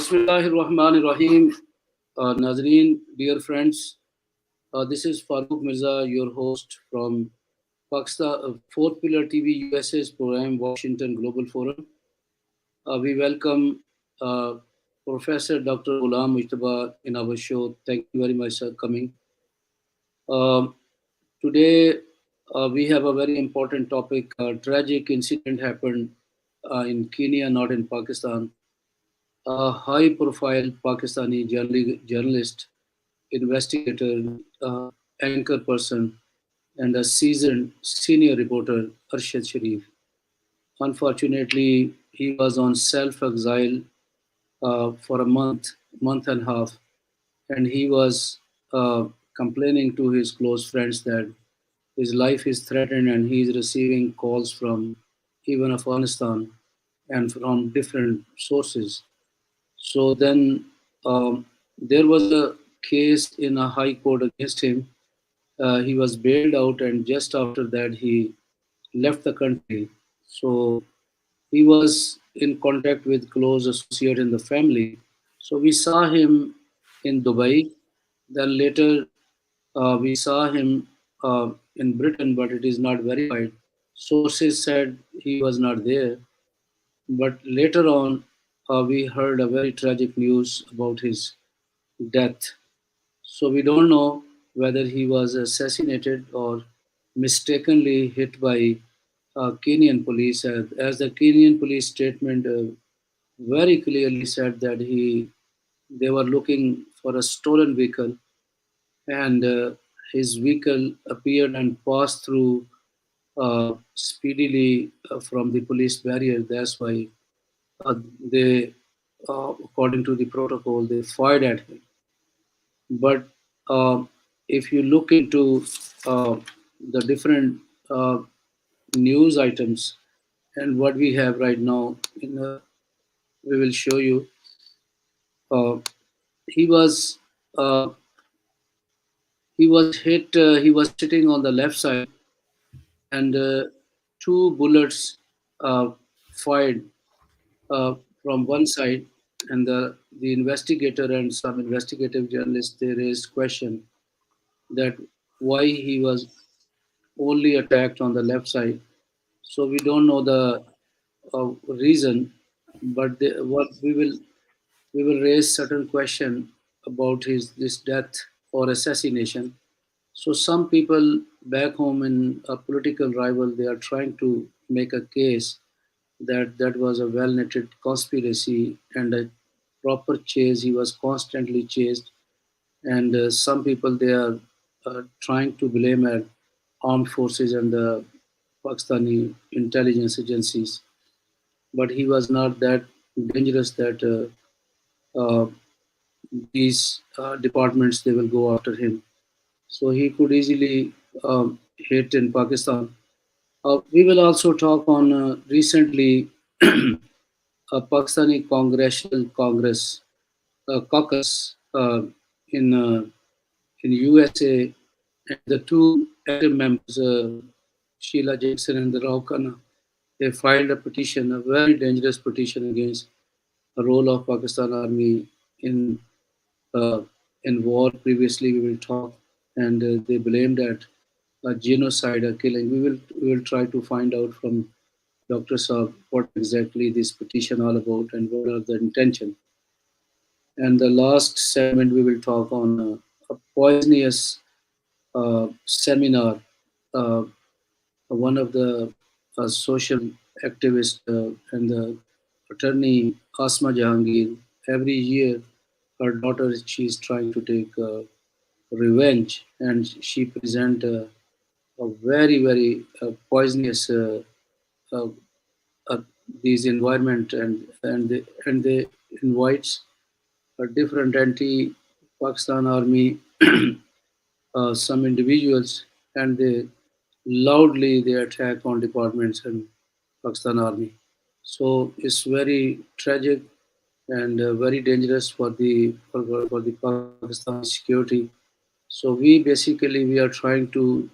Bismillahirrahmanirrahim. Nazreen, dear friends, this is Farooq Mirza, your host from Pakistan, Fourth Pillar TV USA's program, Washington Global Forum. We welcome uh, Professor Dr. Golam Mujtaba in our show. Thank you very much for coming. Um, Today, we have a very important topic. A tragic incident happened in Kenya, not in Pakistan. A high profile Pakistani journalist, investigator, anchor person, and a seasoned senior reporter, Arshad Sharif. Unfortunately, he was on self exile for a month and a half, and he was complaining to his close friends that his life is threatened and he is receiving calls from even Afghanistan and from different sources. So then there was a case in a high court against him. He was bailed out, and just after that, he left the country. So he was in contact with close associate in the family. So we saw him in Dubai. Then later we saw him in Britain, but it is not verified. Sources said he was not there. But later on, we heard a very tragic news about his death. So we don't know whether he was assassinated or mistakenly hit by Kenyan police, as the Kenyan police statement very clearly said that they were looking for a stolen vehicle, and his vehicle appeared and passed through speedily from the police barrier. That's why they, according to the protocol, they fired at him. But if you look into the different uh, news items and what we have right now, we will show you. Uh, he was uh, he was hit. He was sitting on the left side, and two bullets uh, fired uh, from one side, and the investigator and some investigative journalists, they raised question that why he was only attacked on the left side. So we don't know the reason, but what we will raise certain question about his this death or assassination. So some people back home in a political rival, they are trying to make a case that that was a well-knitted conspiracy and a proper chase. He was constantly chased, and some people they are trying to blame at armed forces and the Pakistani intelligence agencies. But he was not that dangerous that these departments they will go after him. So he could easily hit in Pakistan. We will also talk on recently a Pakistani Congressional Congress Caucus in USA, and the two active members, Sheila Jackson and the Rao Khanna, they filed a petition, a very dangerous petition against the role of Pakistan Army in uh, in war. Previously, we will talk, and they blamed at a genocide, a killing. We will try to find out from Dr. Saab what exactly this petition all about and what are the intention. And the last segment we will talk on a poisonous seminar. Uh, One of the social activists and the attorney Asma Jahangir, every year her daughter she is trying to take revenge, and she present a very poisonous uh, uh, these environment, and they invites a different anti-Pakistan army some individuals, and they loudly they attack on departments and Pakistan army. So it's very tragic and very dangerous for the Pakistan security. So we are trying to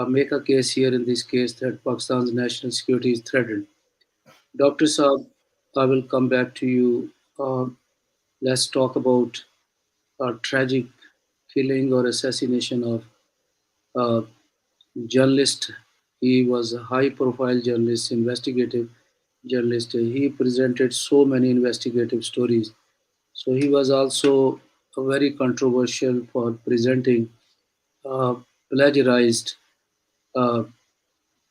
make a case here in this case that Pakistan's national security is threatened. Dr. Saab, I will come back to you. Let's talk about a tragic killing or assassination of a journalist. He was a high-profile journalist, investigative journalist. He presented so many investigative stories. So he was also very controversial for presenting plagiarized uh,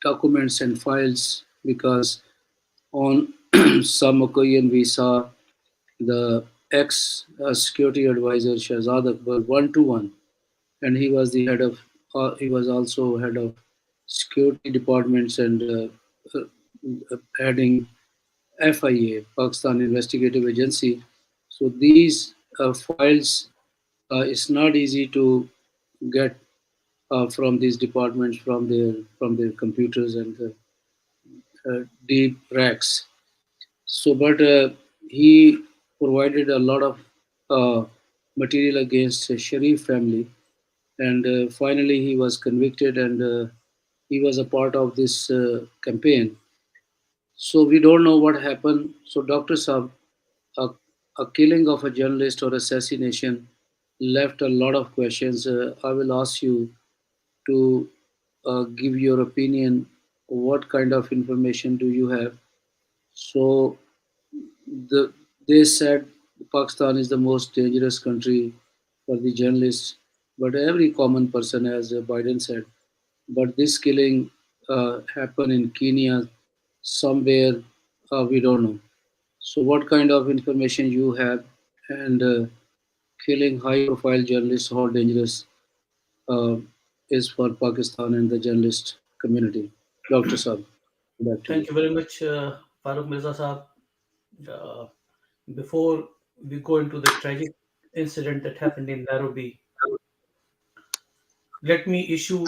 documents and files because on some occasion we saw the ex security advisor Shahzad Akbar one to one, and he was the head of he was also head of security departments and heading FIA, Pakistan Investigative Agency. So these files, it's not easy to get from these departments from their computers and deep racks. So, but he provided a lot of uh, material against the Sharif family, and finally he was convicted, and he was a part of this campaign. So we don't know what happened. So, Doctor Saab, a, a killing of a journalist or assassination left a lot of questions. I will ask you to give your opinion. What kind of information do you have? So, the, they said Pakistan is the most dangerous country for the journalists, but every common person, as Biden said. But this killing happened in Kenya, somewhere we don't know. So, what kind of information you have? And killing high-profile journalists, how dangerous uh, is for Pakistan and the journalist community? Dr. Saab, back to you. Thank you very much, Farooq Mirza Saab. Uh, Before we go into the tragic incident that happened in Nairobi, let me issue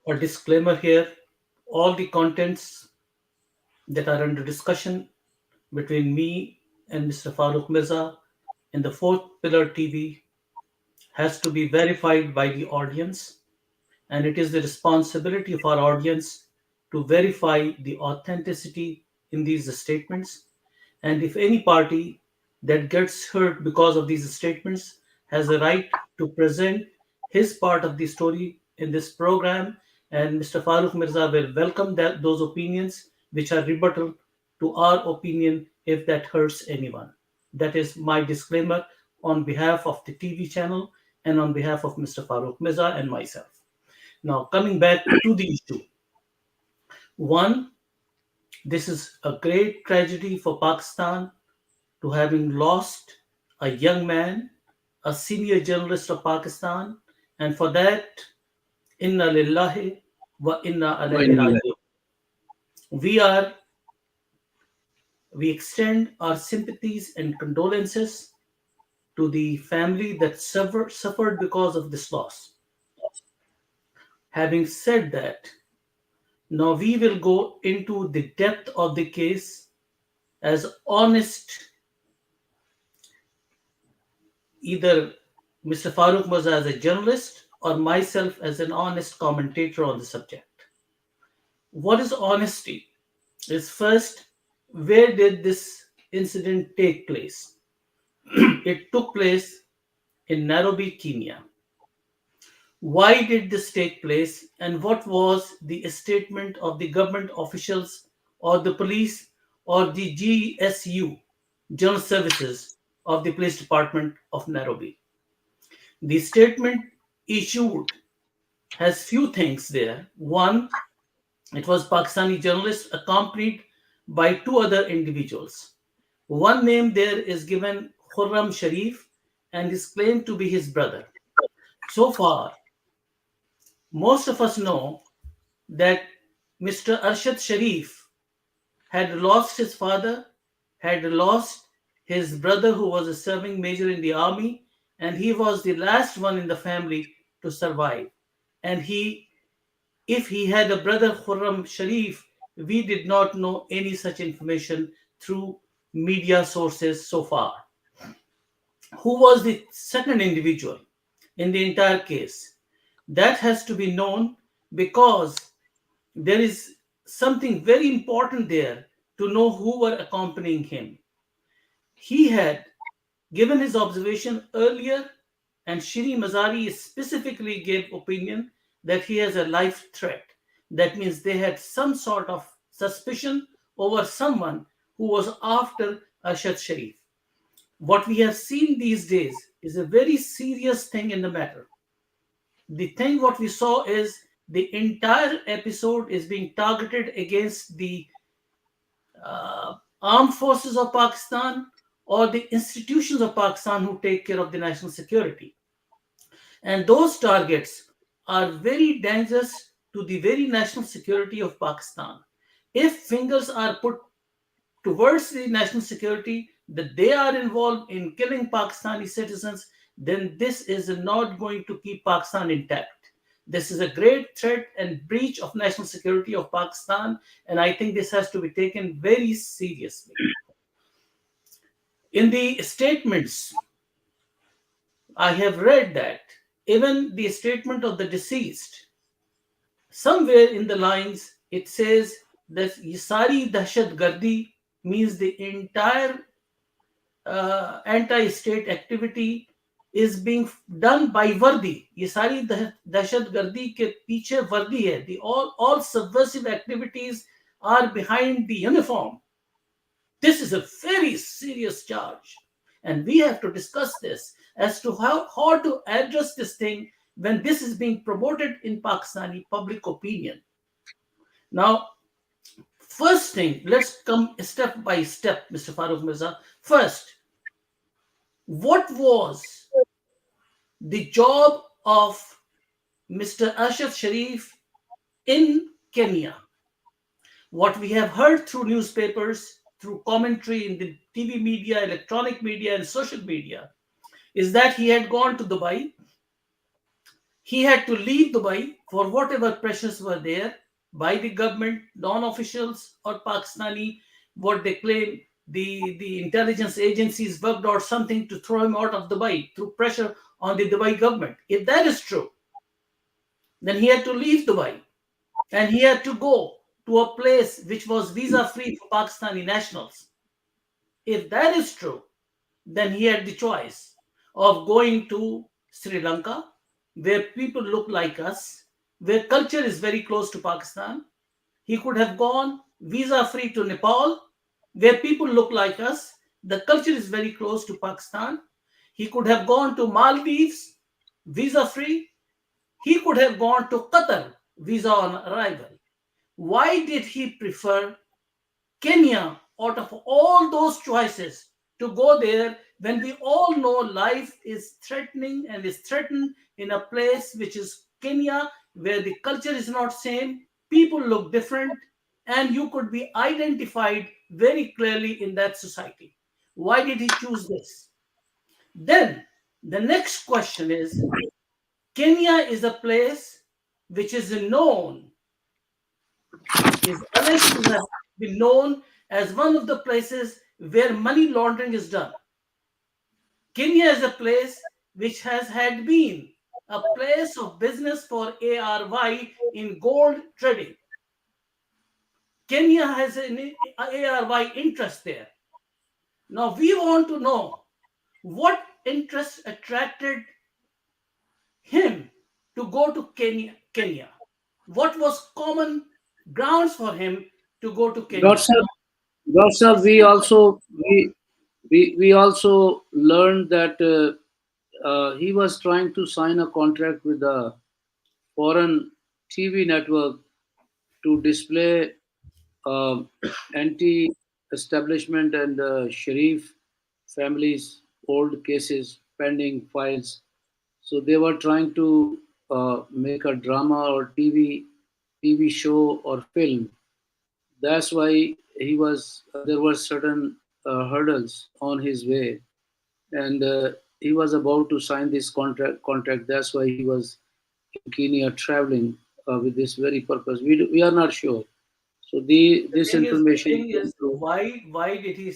a disclaimer here. All the contents that are under discussion between me and Mr. Farooq Mirza in the Fourth Pillar TV has to be verified by the audience, and it is the responsibility of our audience to verify the authenticity in these statements. And if any party that gets hurt because of these statements has a right to present his part of the story in this program, and Mr. Farooq Mirza will welcome those opinions which are rebuttal to our opinion if that hurts anyone. That is my disclaimer on behalf of the TV channel and on behalf of Mr. Farooq Mirza and myself. Now, coming back to the issue. One, this is a great tragedy for Pakistan to having lost a young man, a senior journalist of Pakistan, and for that, inna lillahi wa inna alayhi raji'un. We are we extend our sympathies and condolences to the family that suffered because of this loss. Having said that, now we will go into the depth of the case as honest, either Mr. Farooq Mirza as a journalist or myself as an honest commentator on the subject. What is honesty? Is first, where did this incident take place? It took place in Nairobi, Kenya. Why did this take place, and what was the statement of the government officials or the police or the GSU, General Services of the Police Department of Nairobi? The statement issued has few things there. One, it was Pakistani journalist accompanied by two other individuals. One name there is given Khurram Sharif and is claimed to be his brother. So far, most of us know that Mr. Arshad Sharif had lost his father, had lost his brother who was a serving major in the army, and he was the last one in the family to survive. And if he had a brother Khurram Sharif, we did not know any such information through media sources so far. Who was the second individual in the entire case? That has to be known because there is something very important there to know who were accompanying him. He had given his observation earlier, and Shri Mazari specifically gave opinion that he has a life threat. That means they had some sort of suspicion over someone who was after Ashad Sharif. What we have seen these days is a very serious thing in the matter. The thing what we saw is the entire episode is being targeted against the armed forces of Pakistan or the institutions of Pakistan who take care of the national security. And those targets are very dangerous to the very national security of Pakistan. If fingers are put towards the national security, that they are involved in killing Pakistani citizens, then this is not going to keep Pakistan intact. This is a great threat and breach of national security of Pakistan, and I think this has to be taken very seriously. In the statements, I have read that even the statement of the deceased, somewhere in the lines, it says that Yisari Dahshat Gardi means the entire anti-state activity is being done by Vardi. ये सारी दहशत गर्दी के पीछे वर्दी है. The all subversive activities are behind the uniform. This is a very serious charge, and we have to discuss this as to how to address this thing when this is being promoted in Pakistani public opinion. Now, first thing, let's come step by step, Mr. Farooq Mirza. First, what was the job of Mr. Ashad Sharif in Kenya? What we have heard through newspapers, through commentary in the TV media, electronic media, and social media is that he had gone to Dubai. He had to leave Dubai for whatever pressures were there by the government, non-officials, or Pakistani, what they claim the intelligence agencies worked out something to throw him out of Dubai through pressure on the Dubai government. If that is true, then he had to leave Dubai and he had to go to a place which was visa free for Pakistani nationals. If that is true, then he had the choice of going to Sri Lanka, where people look like us, where culture is very close to Pakistan. He could have gone visa free to Nepal, where people look like us. The culture is very close to Pakistan. He could have gone to Maldives, visa free. He could have gone to Qatar, visa on arrival. Why did he prefer Kenya out of all those choices to go there when we all know life is threatening and is threatened in a place which is Kenya, where the culture is not same, people look different, and you could be identified very clearly in that society? Why did he choose this? Then the next question is, Kenya is a place which is known, is alleged to have been known as one of the places where money laundering is done. Kenya is a place which has had been a place of business for ARY in gold trading. Kenya has an ARY interest there. Now we want to know what interest attracted him to go to Kenya. What was common grounds for him to go to Dr. Kenya? Sir, Dr. Sir, we also learned that he was trying to sign a contract with a foreign TV network to display uh, anti-establishment and Sharif families' old cases, pending files. So they were trying to make a drama or TV show or film. That's why he was. There were certain hurdles on his way, and he was about to sign this contract. That's why he was in Kenya traveling with this very purpose. We are not sure. So this The information thing came is, through. why did he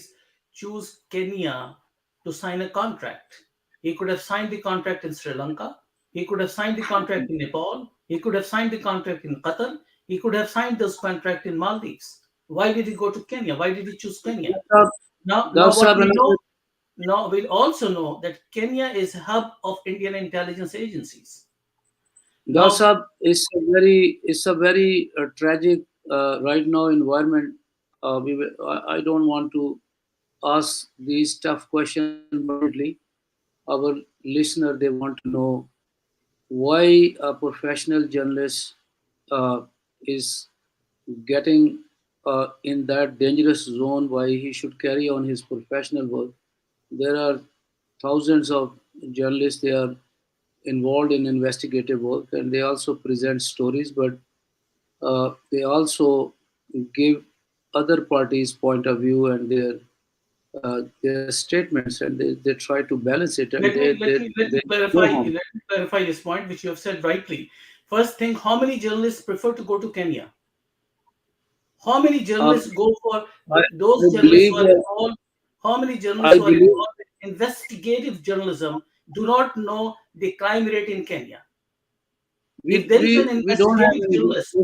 choose Kenya to sign a contract? He could have signed the contract in Sri Lanka. He could have signed the contract in Nepal. He could have signed the contract in Qatar. He could have signed this contract in Maldives. Why did he go to Kenya? Why did he choose Kenya? Now Dr. what Saab, we know, now we'll also know that Kenya is a hub of Indian intelligence agencies. Now, Sahab, it's a very tragic right now environment. I don't want to ask these tough questions, but definitely our listener they want to know why a professional journalist uh, is getting in that dangerous zone, why he should carry on his professional work. There are thousands of journalists, they are involved in investigative work and they also present stories, but they also give other parties' point of view and their statements, and they try to balance it, and let me let me let they me go clarify home. let me clarify this point, which you have said rightly. First thing, how many journalists prefer to go to Kenya? How many Um, journalists go for I, those I journalists believe who are involved? How many journalists I who are believe involved in investigative journalism do not know the crime rate in Kenya? If there is an we don't have investigative any. journalist,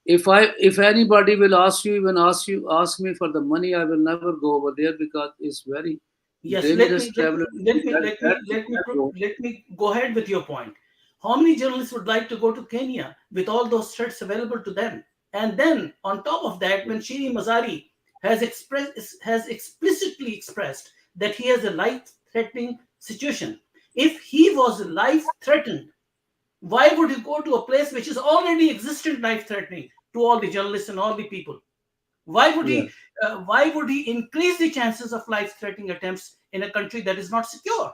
If anybody will ask you, even ask me for the money, I will never go over there because it's very yes, dangerous traveler. let me go ahead with your point. How many journalists would like to go to Kenya with all those threats available to them? And then on top of that, when Shiri Mazari has explicitly expressed that he has a life-threatening situation, if he was life-threatened, why would he go to a place which is already existent life-threatening to all the journalists and all the people? Why would Yeah. he? Why would he increase the chances of life-threatening attempts in a country that is not secure?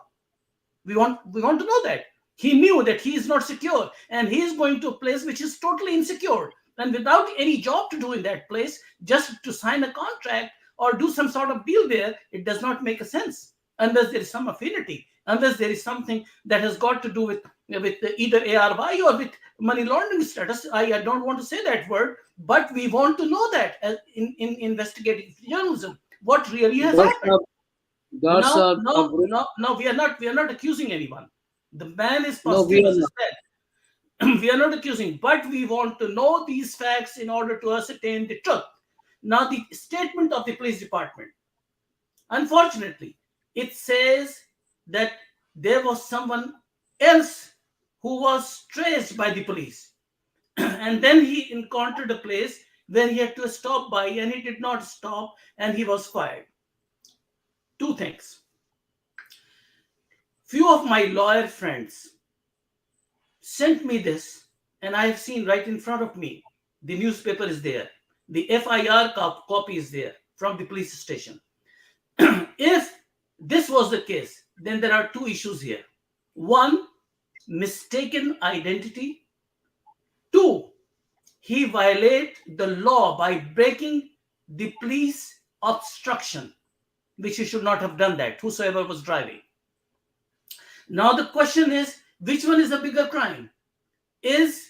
We want to know that he knew that he is not secure, and he is going to a place which is totally insecure, and without any job to do in that place, just to sign a contract or do some sort of deal there, it does not make a sense unless there is some affinity, unless there is something that has got to do with either ARY or with money laundering status. I don't want to say that word, but we want to know that in investigative journalism what really has That's happened. that's Now, a no, great. no, no, we are not accusing anyone. The man is No, we positive, are as not. I said. We are not accusing, but we want to know these facts in order to ascertain the truth. Now, the statement of the police department, unfortunately, it says that there was someone else who was traced by the police, and then he encountered a place where he had to stop by, and he did not stop, and he was fired. Two things. Few of my lawyer friends sent me this, and I have seen right in front of me. The newspaper is there. The FIR copy is there from the police station. If this was the case, then there are two issues here. One, mistaken identity. Two, he violated the law by breaking the police obstruction, which he should not have done that, whosoever was driving. Now the question is, which one is a bigger crime? Is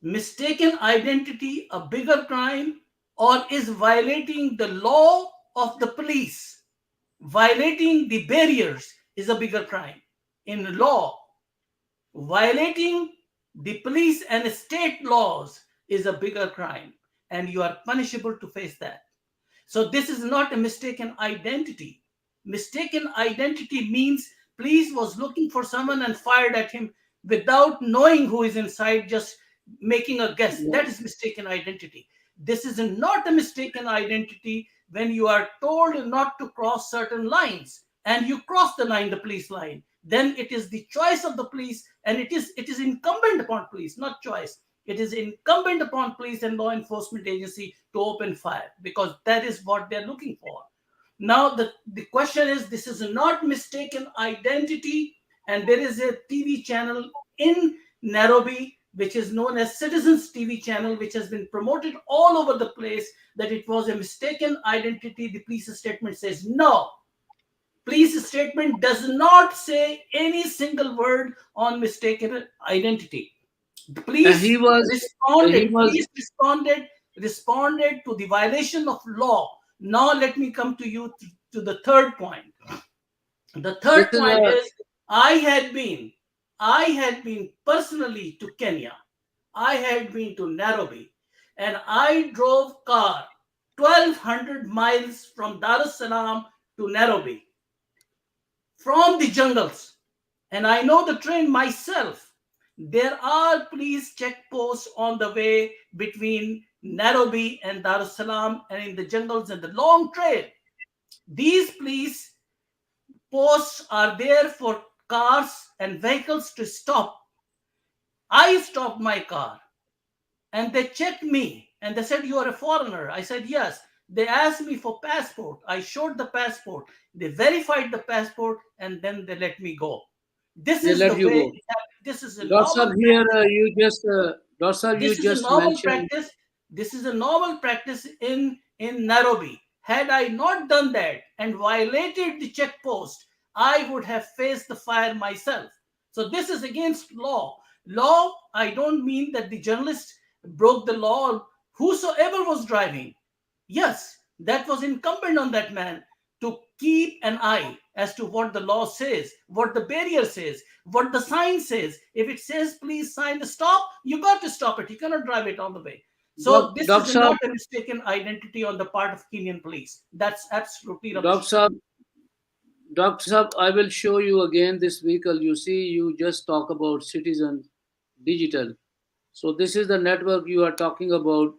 mistaken identity a bigger crime, or is violating the law of the police, violating the barriers, is a bigger crime? In law, violating the police and state laws is a bigger crime, and you are punishable to face that. So this is not a mistaken identity. Mistaken identity means police was looking for someone and fired at him without knowing who is inside, just making a guess. Yeah. That is mistaken identity. This is not a mistaken identity when you are told not to cross certain lines and you cross the line, the police line. Then it is the choice of the police, and it is incumbent upon police, not choice. It is incumbent upon police and law enforcement agency to open fire, because that is what they're looking for. Now, the question is, this is not mistaken identity, and there is a TV channel in Nairobi, which is known as Citizens TV channel, which has been promoted all over the place that it was a mistaken identity. The police statement says no. Police statement does not say any single word on mistaken identity. The And he was he was police responded to the violation of law. Now let me come to you to the third point. The this third is point a is, i had been I had been personally to Kenya. I had been to Nairobi, and I drove car 1200 miles from Dar es Salaam to Nairobi from the jungles, and I know the train myself. There are police checkposts on the way between Nairobi and Dar es Salaam and in the jungles and the long trail. These police posts are there for cars and vehicles to stop. I stopped my car and they checked me and they said, "You are a foreigner." I said, "Yes." They asked me for passport. I showed the passport. They verified the passport and then they let me go. This They is the let you way. go. This is a Dr. normal Saab, here practice. Dr. Saab, you This is a just normal mentioned. practice. This is a normal practice in Nairobi. Had I not done that and violated the checkpost, I would have faced the fire myself. So this is against law. Law, I don't mean that the journalist broke the law or whosoever was driving. Yes, that was incumbent on that man to keep an eye as to what the law says, what the barrier says, what the sign says. If it says please sign the stop, you got to stop it. You cannot drive it all the way. So this is Dr. Saab, not a mistaken identity on the part of Kenyan police. That's absolutely Dr. rubbish. Saab, Dr. Saab, I will show you again this vehicle. You see, you just talk about Citizen Digital. So this is the network you are talking about.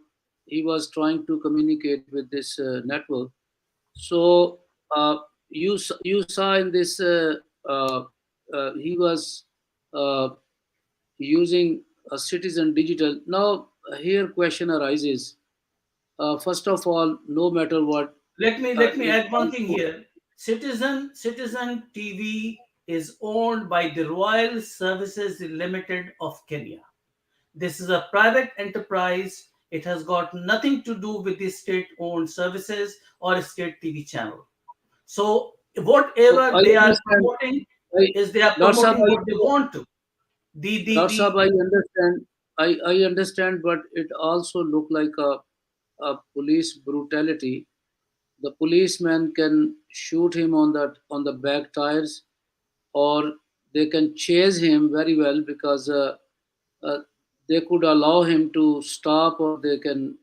He was trying to communicate with this network. So you saw in this uh, he was uh, using a Citizen Digital. Now here question arises. First of all, no matter what, Let me it add one thing here. Citizen TV is owned by the Royal Services Limited of Kenya. This is a private enterprise. It has got nothing to do with the state owned services or a state TV channel. So, whatever I they are understand. promoting I, is they are Dr. Saab, promoting what they want to. Dr. The Saab, I understand. I understand, but it also look like a police brutality. The policeman can shoot him on the back tires, or they can chase him very well because uh, they could allow him to stop, or they can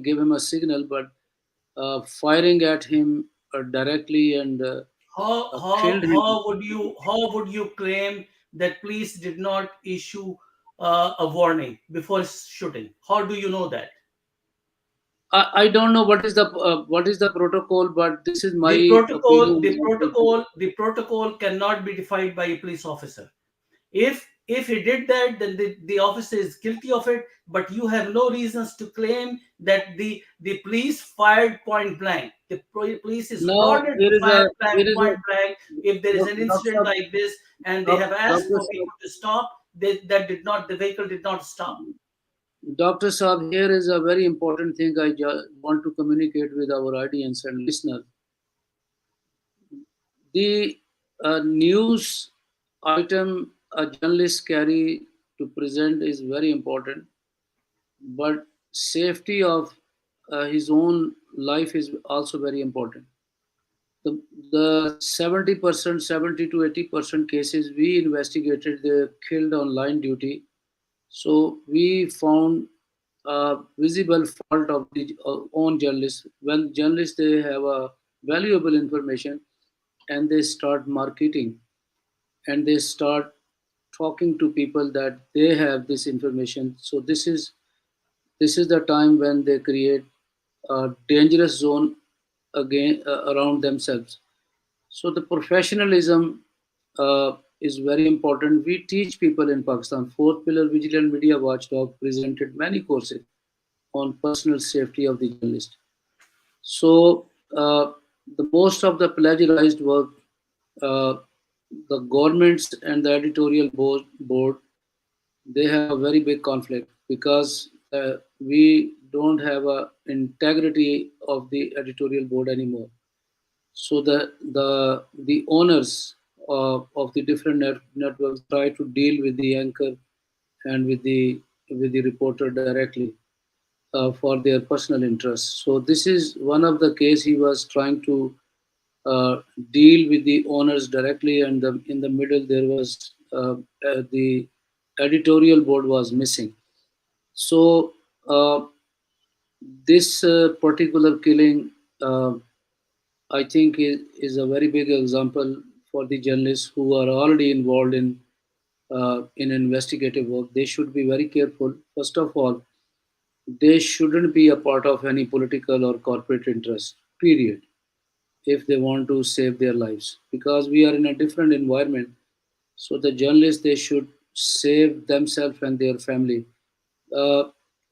give him a signal, but firing at him directly and killed him. how would you claim that police did not issue a warning before shooting? How do you know that? I don't know what is the protocol, but this is my The protocol, opinion. the protocol, the protocol cannot be defined by a police officer. If he did that, then the officer is guilty of it. But you have no reasons to claim that the police fired point blank. The police is Now ordered to fire there is a point blank if there is an Dr. incident like this, and they have asked Dr. for vehicle to stop. The vehicle did not stop. Dr. Saab, here is a very important thing I want to communicate with our audience and listener. The news item a journalist carry to present is very important, but safety of his own life is also very important. The, the 70%, 70 to 80% cases we investigated, they killed on line duty. So we found a visible fault of the own journalists. When journalists they have a valuable information and they start marketing and they start talking to people that they have this information. So this is the time when they create a dangerous zone again around themselves. So the professionalism is very important. We teach people in Pakistan. Fourth pillar vigilant media watchdog presented many courses on personal safety of the journalist. So the most of the plagiarized work, uh, the governments and the editorial board, they have a very big conflict because we don't have a integrity of the editorial board anymore. So the owners of the different networks try to deal with the anchor and with the reporter directly for their personal interests. So this is one of the case he was trying to deal with the owners directly, and in the middle there was the editorial board was missing. So this particular killing, uh, I think is a very big example for the journalists who are already involved in investigative work. They should be very careful. First of all, they shouldn't be a part of any political or corporate interest. Period. If they want to save their lives, because we are in a different environment. So the journalists, they should save themselves and their family. Uh,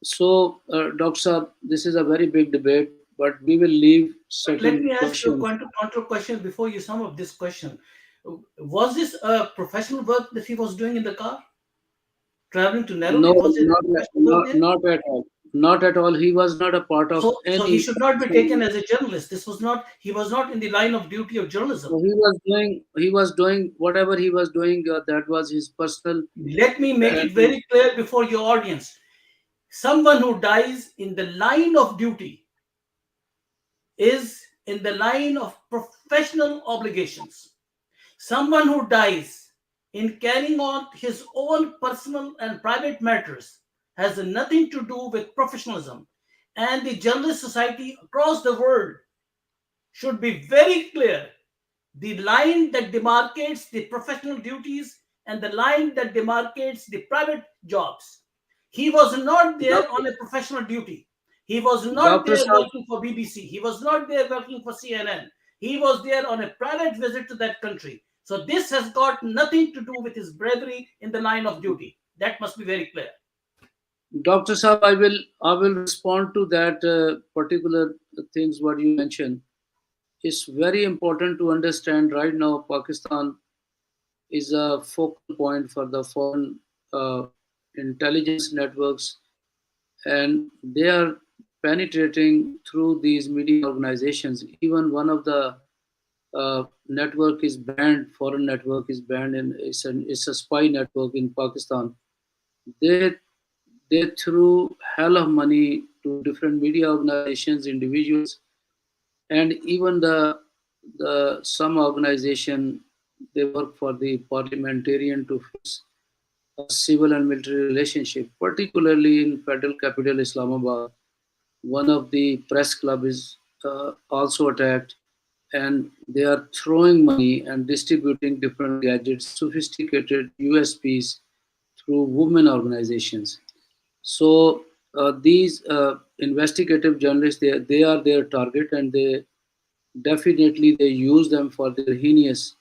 Dr. Saab, this is a very big debate, but we will leave But let certain me ask you a questions. counter question before you sum up this question. Was this a professional work that he was doing in the car, traveling to No, Nairobi? Was it professional work there? not at all. Not at all. He was not a part of So he any. should not be taken as a journalist. This was not. He was not in the line of duty of journalism. He was doing whatever he was doing. That was his personal. Let me make it And very clear before your audience. Someone who dies in the line of duty is in the line of professional obligations. Someone who dies in carrying on his own personal and private matters has nothing to do with professionalism. And the journalist society across the world should be very clear. The line that demarcates the professional duties and the line that demarcates the private jobs. He was not there Doctor, on a professional duty. He was not Doctor there Saab, working for BBC. He was not there working for CNN. He was there on a private visit to that country. So this has got nothing to do with his bravery in the line of duty. That must be very clear. Dr. Saab, I will respond to that particular things what you mentioned. It's very important to understand right now Pakistan is a focal point for the foreign uh, intelligence networks, and they are penetrating through these media organizations. Even one of the network is banned, foreign network is banned, and it's a spy network in Pakistan. They they threw hell of money to different media organizations, individuals, and even the some organization, they work for the parliamentarian to fix a civil and military relationship, particularly in federal capital Islamabad. One of the press club is also attacked, and they are throwing money and distributing different gadgets, sophisticated USPs through women organizations. So these investigative journalists, they are their target, and they definitely they use them for their heinous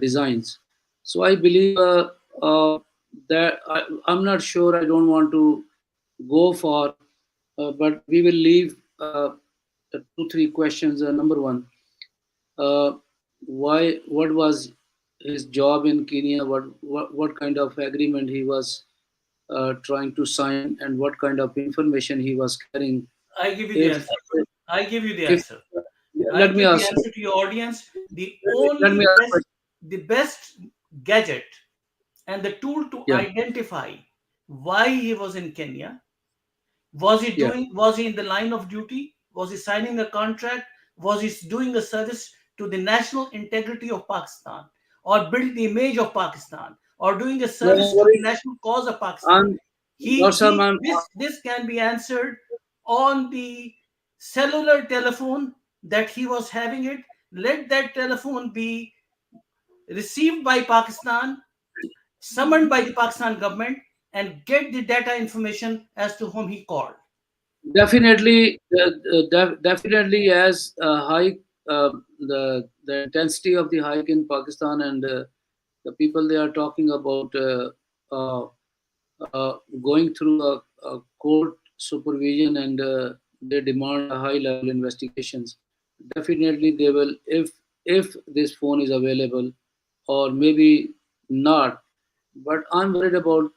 designs. So I believe that I'm not sure. I don't want to go for, but we will leave two three questions. Number one, uh, why? What was his job in Kenya? What kind of agreement he was trying to sign, and what kind of information he was carrying? I give you the If answer. I give you the if answer. I let me give the ask you, answer to your audience. The let me only ask you, the best gadget and the tool to yeah, identify why he was in Kenya. Was he yeah. doing? Was he in the line of duty? Was he signing a contract? Was he doing a service to the national integrity of Pakistan, or build the image of Pakistan, or doing a No service to the worries. national cause of Pakistan? I'm also, I'm, This can be answered on the cellular telephone that he was having it. Let that telephone be received by Pakistan, summoned by the Pakistan government, and get the data information as to whom he called. definitely, definitely as hike, the intensity of the hike in Pakistan, and the people they are talking about uh, going through a court supervision, and they demand a high level investigations. Definitely they will, if this phone is available, or maybe not. But I'm worried about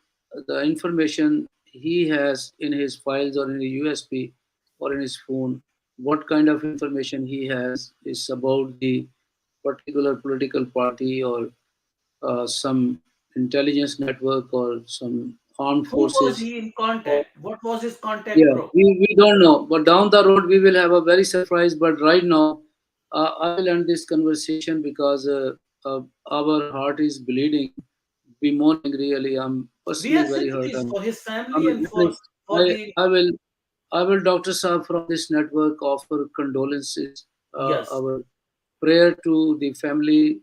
the information he has in his files, or in a USB, or in his phone. What kind of information he has is about the particular political party, or some intelligence network, or some armed Who was forces. he in Or, contact? What was his contact yeah, group? we don't know. But down the road, we will have a very surprise. But right now, I will end this conversation because our heart is bleeding, bemoaning really. I'm We personally have very hurt. sympathies for his I'm family and really, for the I will, Dr. Saab from this network offer condolences. yes. Our prayer to the family,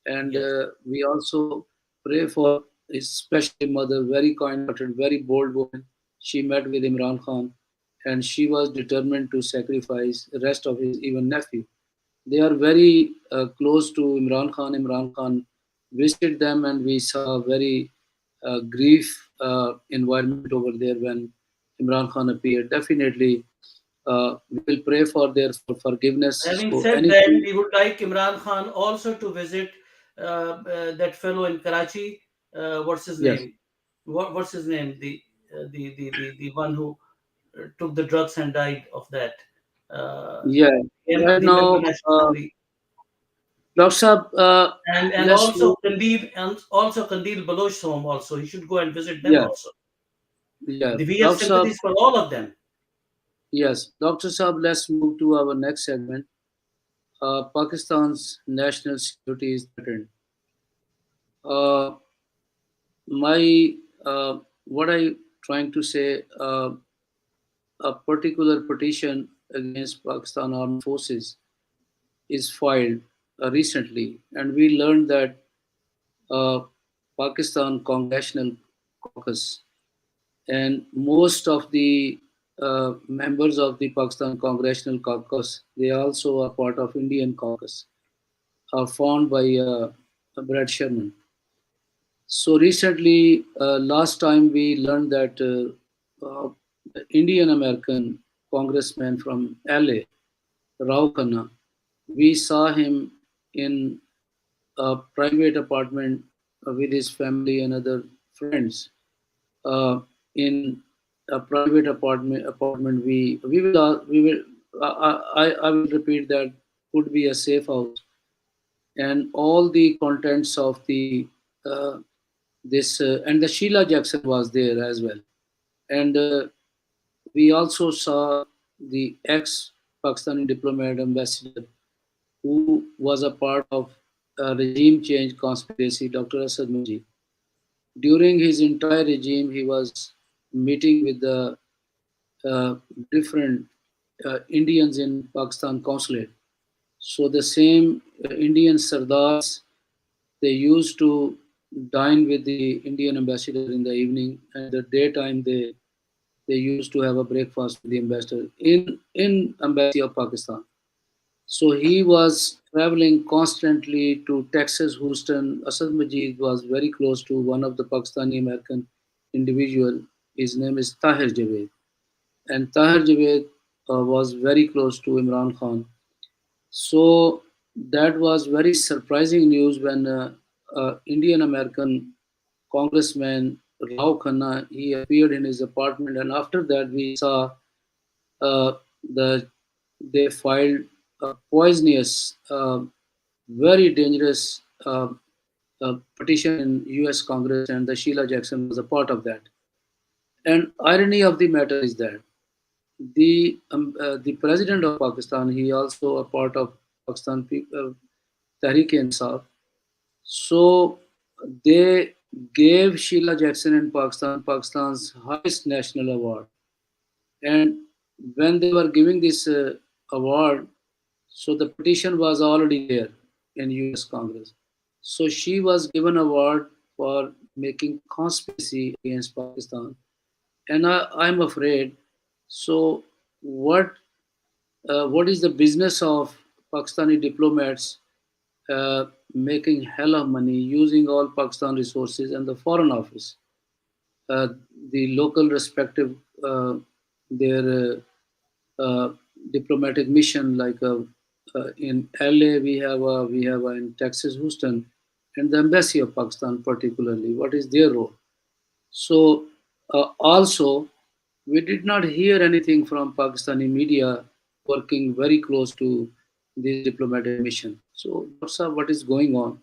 and Yes. we also pray for his especially mother, very kind-hearted, very bold woman. She met with Imran Khan, and she was determined to sacrifice the rest of his even nephew. They are very close to Imran Khan. Imran Khan visited them, and we saw very grief environment over there when Imran Khan appeared. Definitely, we will pray for their for forgiveness. Having So said that, anything, we would like Imran Khan also to visit that fellow in Karachi. What's his yes, name? What's his name? The one who took the drugs and died of that. Uh, yeah. Right the member now, National Assembly, Dr. Saab, and let's also move. Kandil Baloch home also. He should go and visit them Yeah, also. yeah. We have Dr. Saab, sympathies for all of them. yes. Dr. Saab, let's move to our next segment. Pakistan's national security is threatened. Uh, my what I trying to say, a particular petition against Pakistan armed forces is filed recently, and we learned that uh, Pakistan Congressional Caucus and most of the members of the Pakistan Congressional Caucus, they also are part of Indian Caucus, are formed by Brad Sherman. So recently, last time we learned that the Indian American congressman from LA, Rao Khanna, we saw him in a private apartment with his family and other friends. In a private apartment, I will repeat that could be a safe house, and all the contents of the uh, this and the Sheila Jackson was there as well. And we also saw the ex Pakistani diplomat ambassador who was a part of a regime change conspiracy, Dr. Asad Muji. During his entire regime, he was meeting with the uh, different Indians in Pakistan consulate. So the same Indian Sardars, they used to dine with the Indian ambassador in the evening, and the daytime they used to have a breakfast with the ambassador in embassy of Pakistan. So he was traveling constantly to Texas, Houston. Asad Majid was very close to one of the Pakistani American individual. His name is Tahir Javed, and Tahir Javed was very close to Imran Khan. So that was very surprising news when Indian American Congressman Rao Khanna he appeared in his apartment, and after that we saw uh, the they filed a poisonous, very dangerous petition in U.S. Congress, and the Sheila Jackson was a part of that. And irony of the matter is that the president of Pakistan, he also a part of Pakistan Tehreek-e-Insaf. So they gave Sheila Jackson in Pakistan's highest national award. And when they were giving this award, so the petition was already there in U.S. Congress. So she was given award for making conspiracy against Pakistan. And I'm afraid. So what is the business of Pakistani diplomats making hell of money using all Pakistan resources and the foreign office, uh, the local respective their diplomatic mission like in LA we have in Texas Houston and the embassy of Pakistan particularly what is their role. So also we did not hear anything from Pakistani media working very close to this diplomatic mission. So that's what is going on.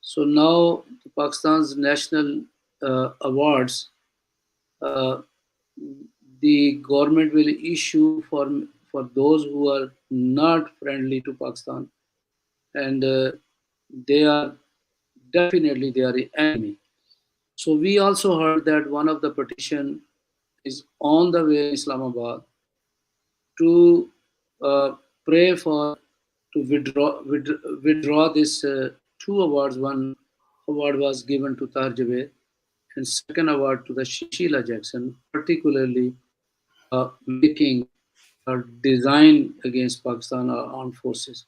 So now Pakistan's national awards, uh, the government will issue for those who are not friendly to Pakistan, and they are definitely they are the enemy. So we also heard that one of the petition is on the way in Islamabad to uh, pray for to withdraw this two awards. One award was given to Tarjave, and second award to the Sheila Jackson, particularly making a design against Pakistan armed forces.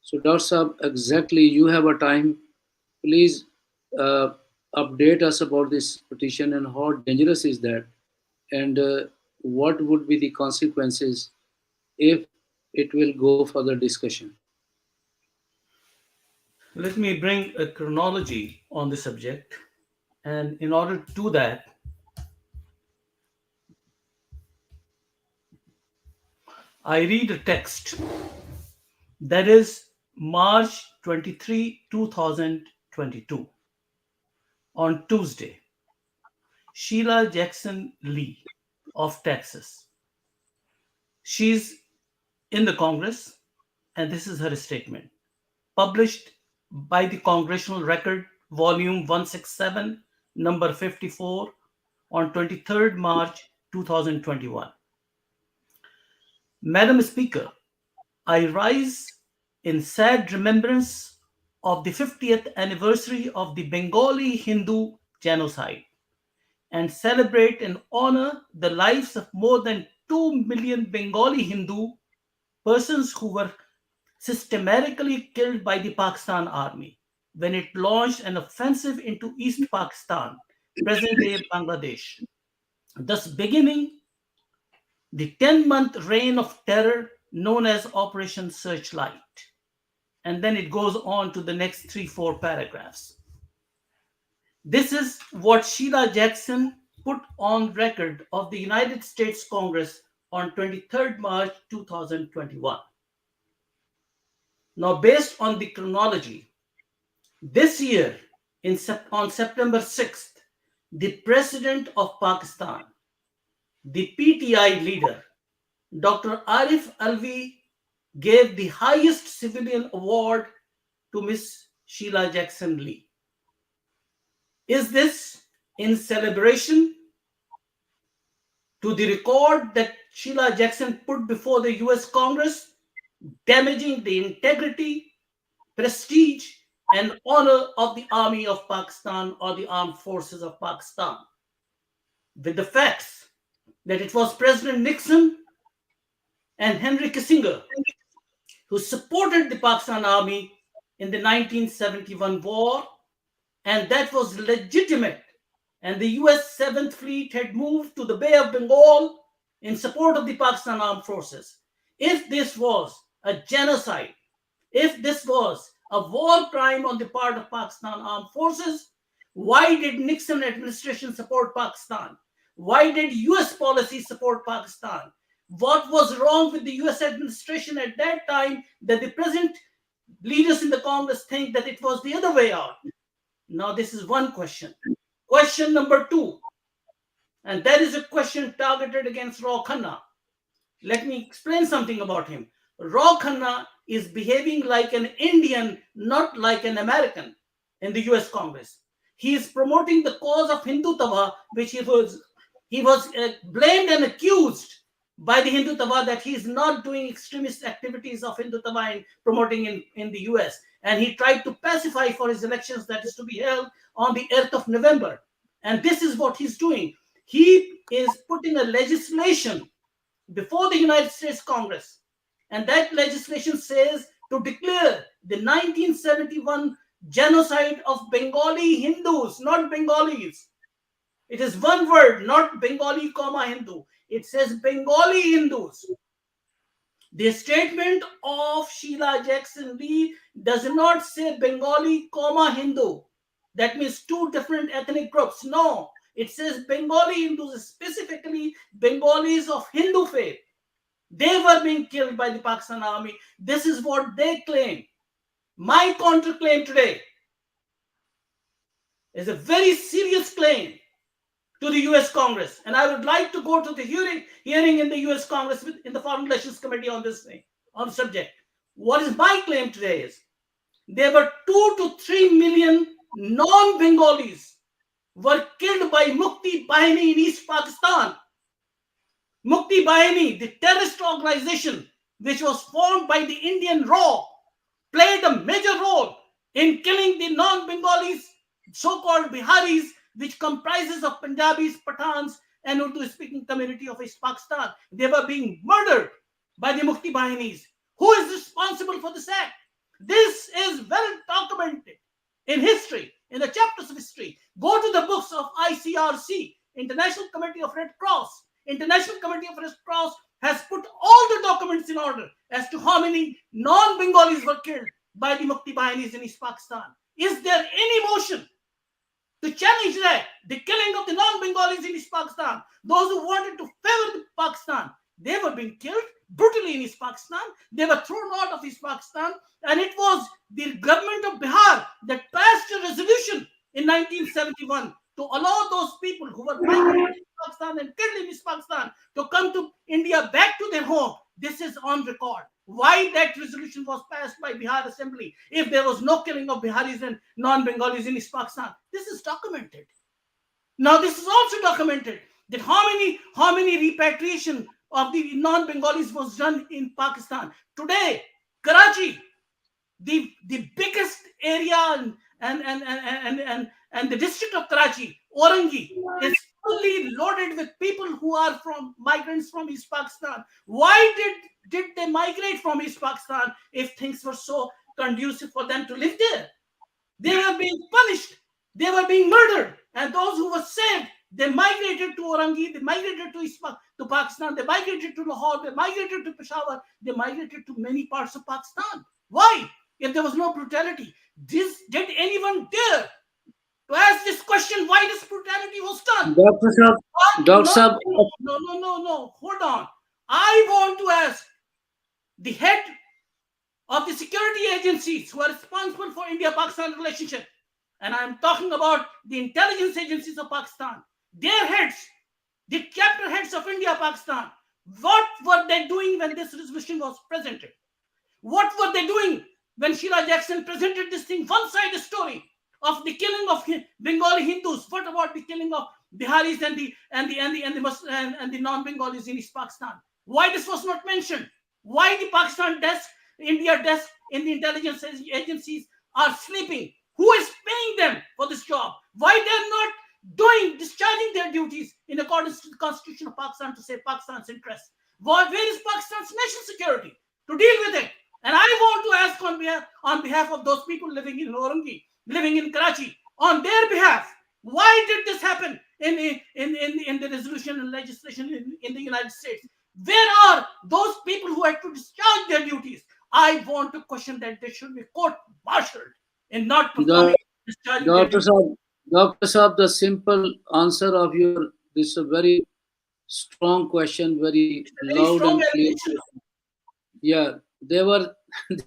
So, Dr. Saab, exactly, you have a time. Please uh, update us about this petition and how dangerous is that, and what would be the consequences if it will go for the discussion. Let me bring a chronology on the subject. And in order to do that, I read a text that is March 23, 2022. On Tuesday, Sheila Jackson Lee of Texas. She's in the Congress, and this is her statement, published by the Congressional Record, Volume 167, number 54, on 23rd March 2021. Madam Speaker, I rise in sad remembrance of the 50th anniversary of the Bengali Hindu genocide and celebrate and honor the lives of more than 2 million Bengali Hindu persons who were systematically killed by the Pakistan army when it launched an offensive into East Pakistan, present day Bangladesh, thus beginning the 10-month reign of terror known as Operation Searchlight. And then it goes on to the next 3-4 paragraphs. This is what Sheila Jackson put on record of the United States Congress on 23rd March 2021. Now, based on the chronology, this year, on September 6th, the President of Pakistan, the PTI leader, Dr. Arif Alvi, gave the highest civilian award to Miss Sheila Jackson Lee. Is this in celebration to the record that Sheila Jackson put before the US Congress, damaging the integrity, prestige, and honor of the Army of Pakistan or the Armed Forces of Pakistan, with the facts that it was President Nixon and Henry Kissinger who supported the Pakistan Army in the 1971 war, and that was legitimate. And the US 7th Fleet had moved to the Bay of Bengal in support of the Pakistan Armed Forces. If this was a genocide, if this was a war crime on the part of Pakistan Armed Forces, why did Nixon administration support Pakistan? Why did US policy support Pakistan? What was wrong with the US administration at that time that the present leaders in the Congress think that it was the other way out? Now, this is one question. Question number two, and that is a question targeted against Raw Khanna. Let me explain something about him. Raw Khanna is behaving like an Indian, not like an American in the US Congress. He is promoting the cause of Hindutva, which he was blamed and accused by the Hindutva that he is not doing extremist activities of Hindutva and promoting in the US. And he tried to pacify for his elections that is to be held on the 8th of November. And this is what he's doing. He is putting a legislation before the United States Congress. And that legislation says to declare the 1971 genocide of Bengali Hindus, not Bengalis. It is one word, not Bengali, Hindu. It says Bengali Hindus. The statement of Sheila Jackson Lee does not say Bengali, Hindu. That means two different ethnic groups. No, it says Bengali Hindus, specifically Bengalis of Hindu faith. They were being killed by the Pakistan Army. This is what they claim. My counterclaim today is a very serious claim to the US Congress. And I would like to go to the hearing in the US Congress in the Foreign Relations Committee on this thing, on the subject. What is my claim today is there were 2 to 3 million non-Bengalis were killed by Mukti Bahini in East Pakistan. Mukti Bahini, the terrorist organization which was formed by the Indian RAW, played a major role in killing the non-Bengalis, so-called Biharis, which comprises of Punjabis, Pathans, and Urdu-speaking community of East Pakistan. They were being murdered by the Mukti Bahinis. Who is responsible for this act? This is well documented in history, in the chapters of history. Go to the books of ICRC, International Committee of Red Cross. International Committee of Red Cross has put all the documents in order as to how many non-Bengalis were killed by the Mukti Bahinis in East Pakistan. Is there any motion to challenge that? The killing of the non-Bengalis in East Pakistan, those who wanted to favor Pakistan, they were being killed brutally in East Pakistan. They were thrown out of East Pakistan, and it was the government of Bihar that passed a resolution in 1971 to allow those people who were migrating to Pakistan and killed in East Pakistan to come to India, back to their home. This is on record. Why that resolution was passed by Bihar Assembly if there was no killing of Biharis and non-Bengalis in East Pakistan? This is documented. Now, this is also documented that how many repatriation of the non-Bengalis was done in Pakistan. Today, Karachi, the biggest area and the district of Karachi, Orangi, is fully loaded with people who are from migrants from East Pakistan. Why did they migrate from East Pakistan if things were so conducive for them to live there? They were being punished. They were being murdered. And those who were saved, they migrated to Orangi, they migrated to Pakistan, they migrated to Lahore, they migrated to Peshawar, they migrated to many parts of Pakistan. Why? If there was no brutality. Did anyone dare to ask this question, why this brutality was done? Dr. Saab, Dr. Saab, No. Hold on. I want to ask the head of the security agencies who are responsible for India-Pakistan relationship, and I'm talking about the intelligence agencies of Pakistan, their heads, the chapter heads of India-Pakistan, what were they doing when this resolution was presented? What were they doing when Sheila Jackson presented this thing, one-sided story of the killing of Bengali Hindus? What about the killing of Biharis and the non-Bengalis in East Pakistan? Why this was not mentioned? Why the Pakistan desk, India desk in the intelligence agencies are sleeping? Who is paying them for this job? Why they're not discharging their duties in accordance to the Constitution of Pakistan to save Pakistan's interests? Where is Pakistan's national security to deal with it? And I want to ask on behalf of those people living in Orangi, living in Karachi, on their behalf, why did this happen in the resolution and legislation in the United States? Where are those people who had to discharge their duties? I want to question that they should be court-martialed and not performing discharging their Dr. duties. Saab, Dr. Saab, the simple answer of your this is a very strong question, very It's a very loud strong and clear. allegation. Yeah, they were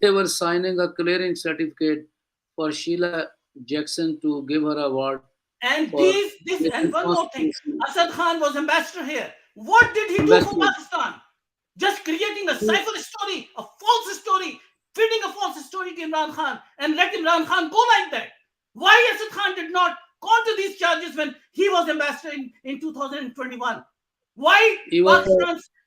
they were signing a clearing certificate for Sheila Jackson to give her award And for and creating one more thing, constitution. Assad Khan was ambassador here. What did he do for Ambassador. Pakistan? Just creating a cipher story, a false story, feeding a false story to Imran Khan and let Imran Khan go like that. Why Assad Khan did not counter these charges when he was ambassador in 2021? Why He was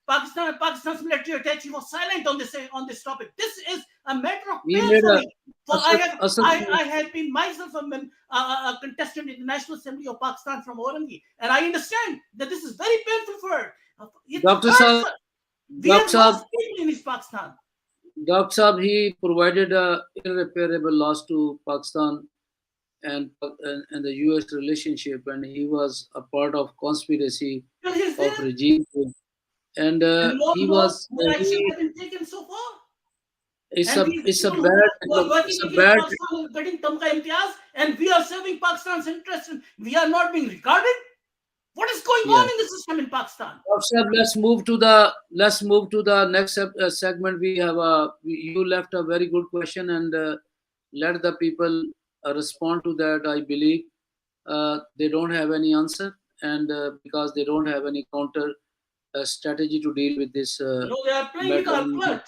Pakistan's military attaché was silent on this topic? This is a matter of he pain made for a me. For Assad I have been myself a contestant in the National Assembly of Pakistan from Orangi, and I understand that this is very painful for her. It Dr. hurts Saab, her. We Dr. have Saab, lost people in East Pakistan. Dr. Saab, he provided a irreparable loss to Pakistan and the U.S. relationship, and he was a part of conspiracy Still he's of there, regime, and and he was no actions he have been taken so far. it's And a these it's a people bad who are working it's a against bad Pakistan are getting Tamka Imtiaz, and we are serving Pakistan's interests, and we are not being regarded. What is going yeah. on in the system in Pakistan? Dr. Saab, let's move to the next segment. We have you left a very good question, and let the people respond to that. I believe they don't have any answer, and because they don't have any counter strategy to deal with this They are playing with matter. our blood.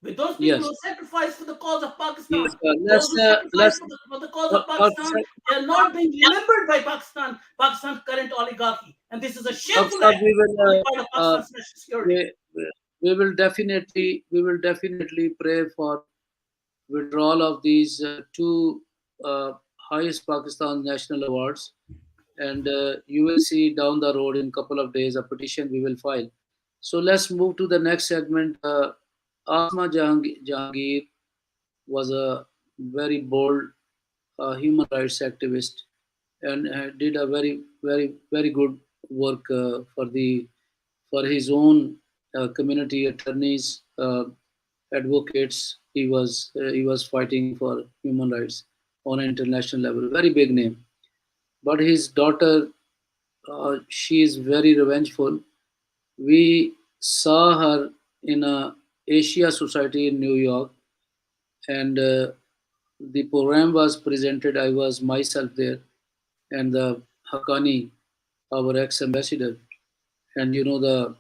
With those people Yes, who sacrificed for the cause of yes. Pakistan, those who Let's sacrificed for the cause of Dr. Pakistan, Saab, they are not being remembered by Pakistan's current oligarchy. And this is a Dr. shameful Saab, act on the part of Pakistan's national security. we, we will definitely pray for withdrawal of these two uh, highest Pakistan national awards, and you will see down the road in couple of days a petition we will file. So let's move to the next segment. Asma Jahangir was a very bold human rights activist and did a very good work for his own community attorneys, advocates. He was fighting for human rights on an international level. Very big name. But his daughter, she is very revengeful. We saw her in a Asia Society in New York, and the program was presented. I was myself there, and the Haqqani, our ex-ambassador, and the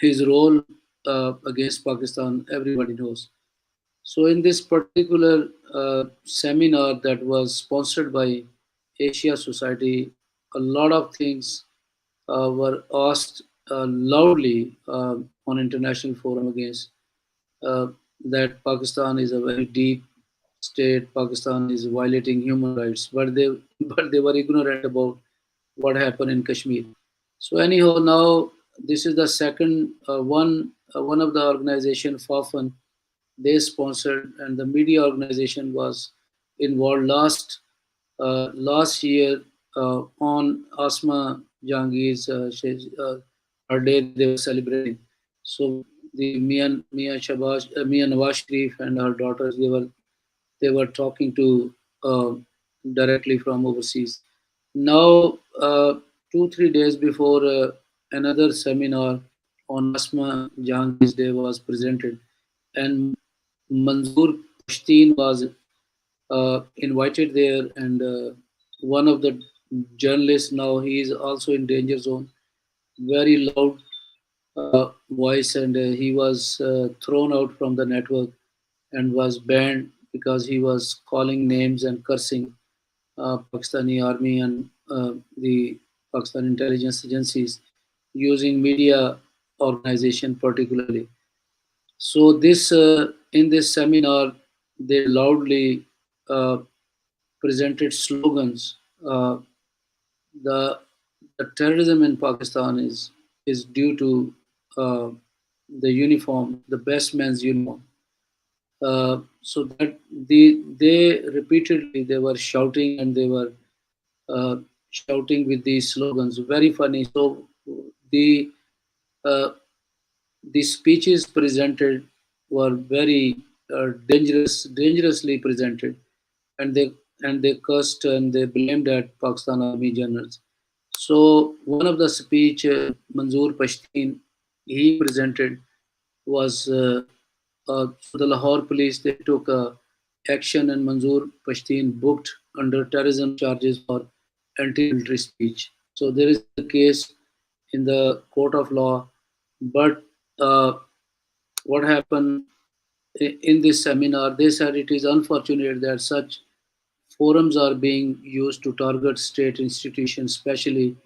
his role against Pakistan, everybody knows. So in this particular seminar that was sponsored by Asia Society, a lot of things were asked loudly on international forum against uh, that Pakistan is a very deep state. Pakistan is violating human rights, but they but they were ignorant about what happened in Kashmir. So anyhow, now this is the second one. One of the organization, FAFAN, they sponsored, and the media organization was involved last year on Asma Jahangir's her day they were celebrating. So the Mia Nawaz Sharif and her daughters, they were talking to uh, directly from overseas. Now, 2 3 days before, another seminar on Asma Jahangir's day was presented, and Manzoor Pashtine was invited there, and one of the journalists, now he is also in danger zone. Very loud voice, and he was thrown out from the network and was banned because he was calling names and cursing Pakistani army and the Pakistan intelligence agencies using media organization particularly. So this in this seminar, they loudly uh, presented slogans. The the terrorism in Pakistan is due to uh, the uniform, the best man's uniform. So that they repeatedly they were shouting, and they were uh, shouting with these slogans. Very funny. So the uh, the speeches presented were very dangerously presented, and they cursed and they blamed at Pakistan Army generals. So one of the speech Manzoor Pashtine he presented was so the Lahore police they took action, and Manzoor Pashtine booked under terrorism charges for anti-military speech. So there is a case in the court of law, but uh, what happened in this seminar? They said it is unfortunate that such forums are being used to target state institutions, especially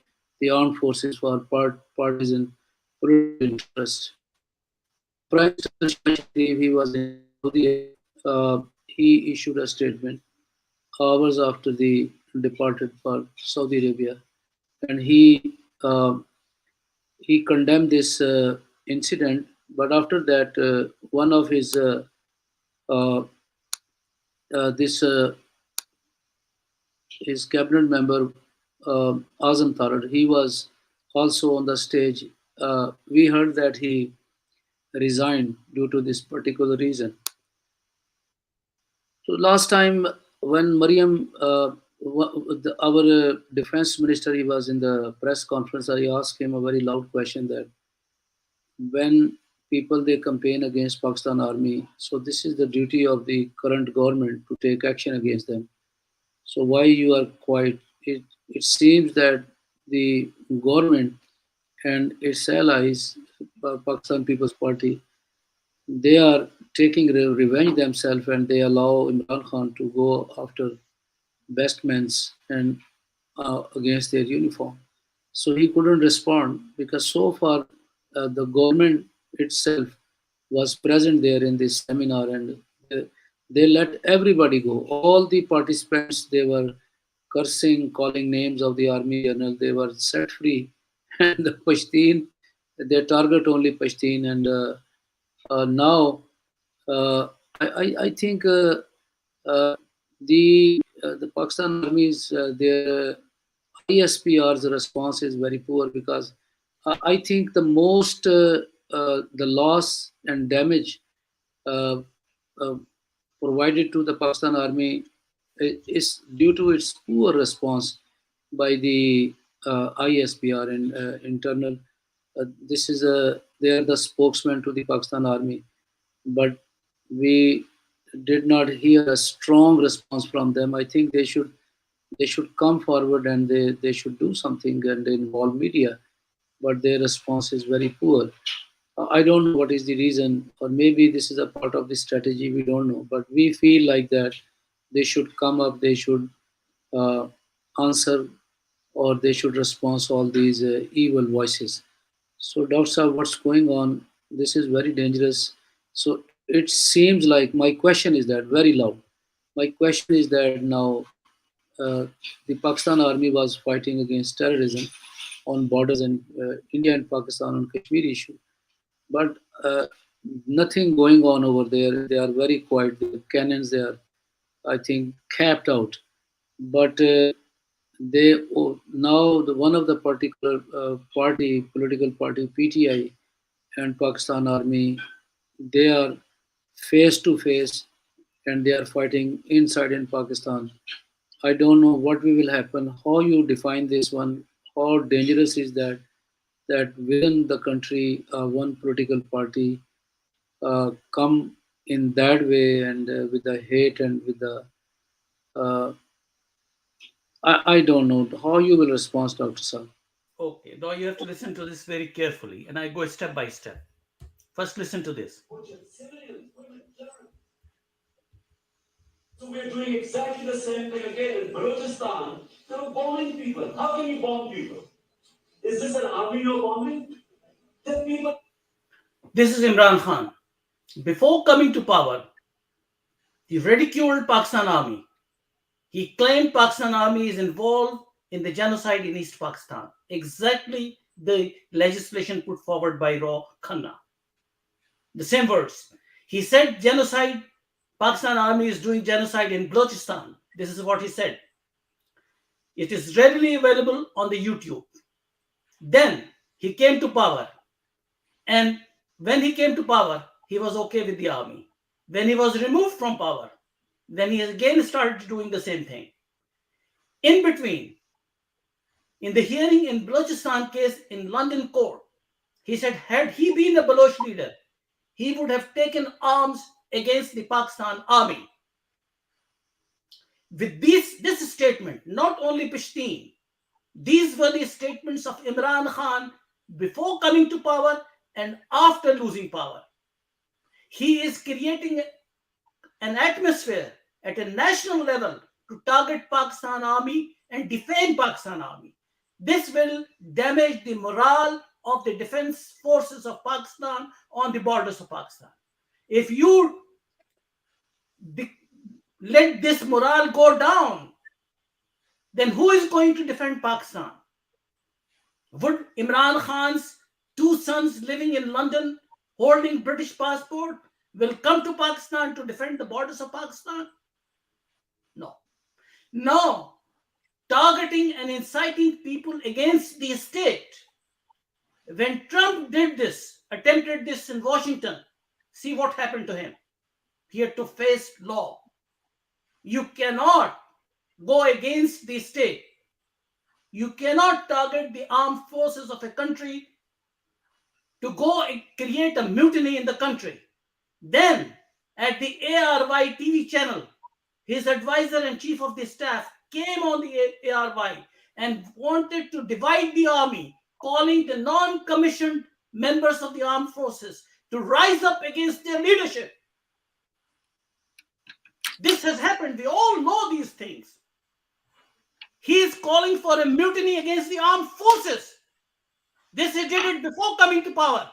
the armed forces, for partisan political interest. So Prime Minister Shah Sharif, he was in Saudi Arabia. He issued a statement hours after the departed for Saudi Arabia, and he condemned this incident. But after that, one of his uh, this his cabinet member, Azam Tarar, he was also on the stage. We heard that he resigned due to this particular reason. So last time when Mariam, our defense minister, he was in the press conference. I asked him a very loud question that when people they campaign against Pakistan army, so this is the duty of the current government to take action against them. So why you are quiet? It seems that the government and its allies, Pakistan People's Party, they are taking revenge themselves, and they allow Imran Khan to go after best men's and against their uniform. So he couldn't respond because so far the government itself was present there in this seminar, and They let everybody go. All the participants, they were cursing, calling names of the army general. They were set free, and the Pashtun, they target only Pashtun. And now, I think uh, the Pakistan army's their ISPR's response is very poor, because I think the loss and damage uh, uh, provided to the Pakistan army is due to its poor response by the ISPR and internal. This is they are the spokesman to the Pakistan army, but we did not hear a strong response from them. I think they should come forward, and they should do something and involve media, but their response is very poor. I don't know what is the reason, or maybe this is a part of the strategy. We don't know, but we feel like that they should come up, they should uh, answer, or they should respond to all these evil voices. So, Dr. Saab, what's going on? This is very dangerous. So, it seems like my question is that very loud. My question is that now uh, the Pakistan army was fighting against terrorism on borders, and India and Pakistan on Kashmir issue, but nothing going on over there. They are very quiet. The cannons, they are, I think, capped out. But now one of the particular political party, PTI, and Pakistan army, they are face to face, and they are fighting inside in Pakistan. I don't know what will happen. How you define this one? How dangerous is that? That within the country, one political party come in that way, and with the hate and with the uh, I don't know how you will respond, Dr. Sir. Okay, now you have to listen to this very carefully, and I go step by step. First, listen to this. So we're doing exactly the same thing again in Balochistan. They're bombing people. How can you bomb people? Is this an army you're bombing? The people. This is Imran Khan. Before coming to power, he ridiculed Pakistan army. He claimed Pakistan army is involved in the genocide in East Pakistan. Exactly the legislation put forward by Raw Khanna. The same words. He said genocide, Pakistan army is doing genocide in Balochistan. This is what he said. It is readily available on the YouTube. Then he came to power. And when he came to power, he was okay with the army. When he was removed from power, then he again started doing the same thing. In between, in the hearing in Balochistan case in London court, he said had he been a Baloch leader, he would have taken arms against the Pakistan army. With this statement, not only Pashtun, these were the statements of Imran Khan before coming to power and after losing power. He is creating an atmosphere at a national level to target Pakistan army and defame Pakistan army. This will damage the morale of the defense forces of Pakistan on the borders of Pakistan. If you let this morale go down, then who is going to defend Pakistan? Would Imran Khan's two sons living in London holding British passport will come to Pakistan to defend the borders of Pakistan? No. No. Targeting and inciting people against the state. When Trump did this, attempted this in Washington, see what happened to him. He had to face law. You cannot go against the state. You cannot target the armed forces of a country to go and create a mutiny in the country. Then, at the ARY TV channel, his advisor and chief of the staff came on the ARY and wanted to divide the army, calling the non-commissioned members of the armed forces to rise up against their leadership. This has happened. We all know these things. He is calling for a mutiny against the armed forces. This he did it before coming to power.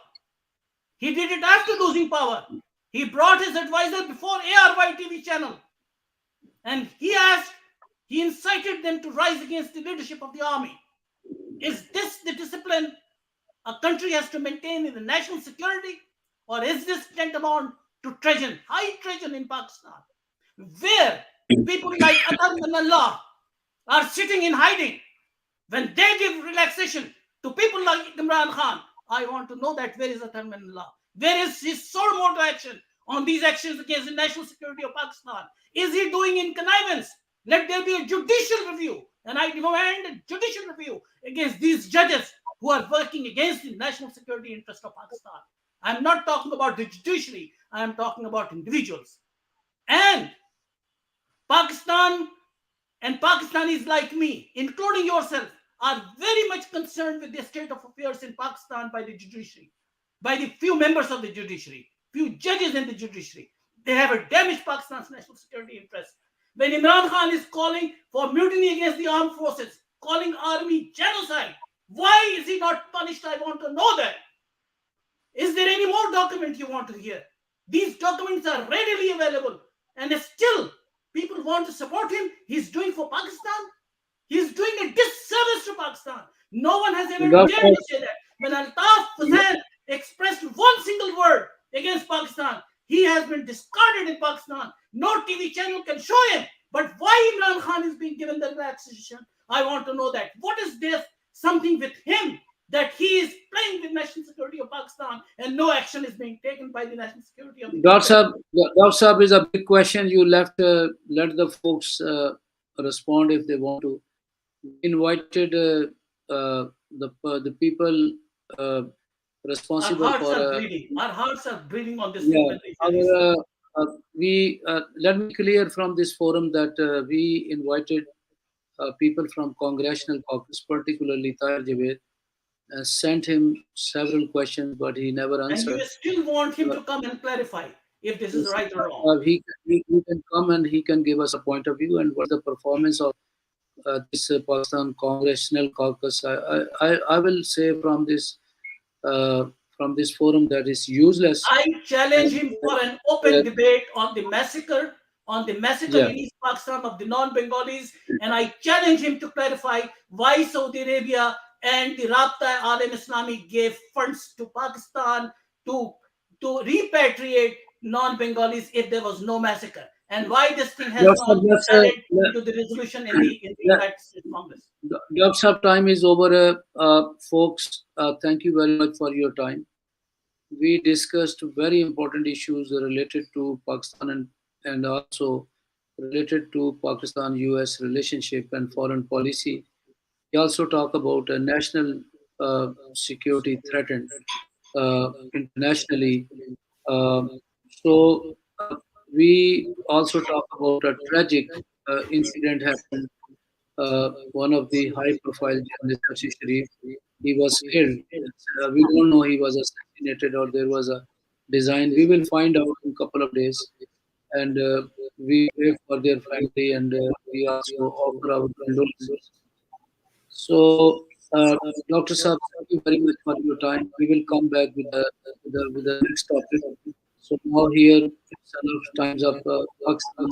He did it after losing power. He brought his advisor before ARY TV channel, and he incited them to rise against the leadership of the army. Is this the discipline a country has to maintain in the national security? Or is this tantamount to treason, high treason in Pakistan, where people like Atar Manallah are sitting in hiding when they give relaxation to people like Imran Khan? I want to know that where is Atar Manallah? Where is his sole motive action on these actions against the national security of Pakistan? Is he doing in connivance? Let there be a judicial review, and I demand a judicial review against these judges who are working against the national security interest of Pakistan. I'm not talking about the judiciary, I am talking about individuals. And Pakistan and Pakistanis like me, including yourself, are very much concerned with the state of affairs in Pakistan by the judiciary, by the few members of the judiciary, few judges in the judiciary. They have damaged Pakistan's national security interests. When Imran Khan is calling for mutiny against the armed forces, calling army genocide, why is he not punished? I want to know that. Is there any more document you want to hear? These documents are readily available, and still people want to support him. He's doing for Pakistan. He's doing a disservice to Pakistan. No one has ever dared Doctor, to say that. When Altaf Hussain expressed one single word against Pakistan, he has been discarded in Pakistan. No TV channel can show him. But why Imran Khan is being given the relaxation? I want to know that. What is there something with him that he is playing with national security of Pakistan and no action is being taken by the national security of the country? Dr. Saab is a big question. You let the folks respond if they want to. We invited the people Our responsible hearts for are bleeding. Our hearts are bleeding on this thing yeah. when they hear these Our, things. we let me clear from this forum that we invited people from Congressional Caucus, particularly Tahir Javed, sent him several questions, but he never And you answered. still want him Uh, to come and clarify if this is Yes, right or wrong. he can come and he can give us a point of view and what the performance of this Pakistan Congressional Caucus. I will say from this forum that is useless. I challenge And him for an uh, open debate on the massacre yeah, in East Pakistan of the non-Bengalis, and I challenge him to clarify why Saudi Arabia and the Rabta Alam Islami gave funds to Pakistan to repatriate non-Bengalis if there was no massacre, and why this thing has Dr. not been Let's, added into the resolution in the let, United States Congress. Dr. Time is over, folks. Thank you very much for your time. We discussed very important issues related to Pakistan and also related to Pakistan-US relationship and foreign policy. We also talk about a national security threatened internationally. Um, so we also talk about a tragic incident happened. One of the high-profile journalists, Ashish Sharif, he was killed. We don't know he was assassinated or there was a design. We will find out in a couple of days, and we pray for their family, and we also offer our condolences. So, Dr. Saab, thank you very much for your time. We will come back with the next topic. So now here it's enough times up. Pakistan.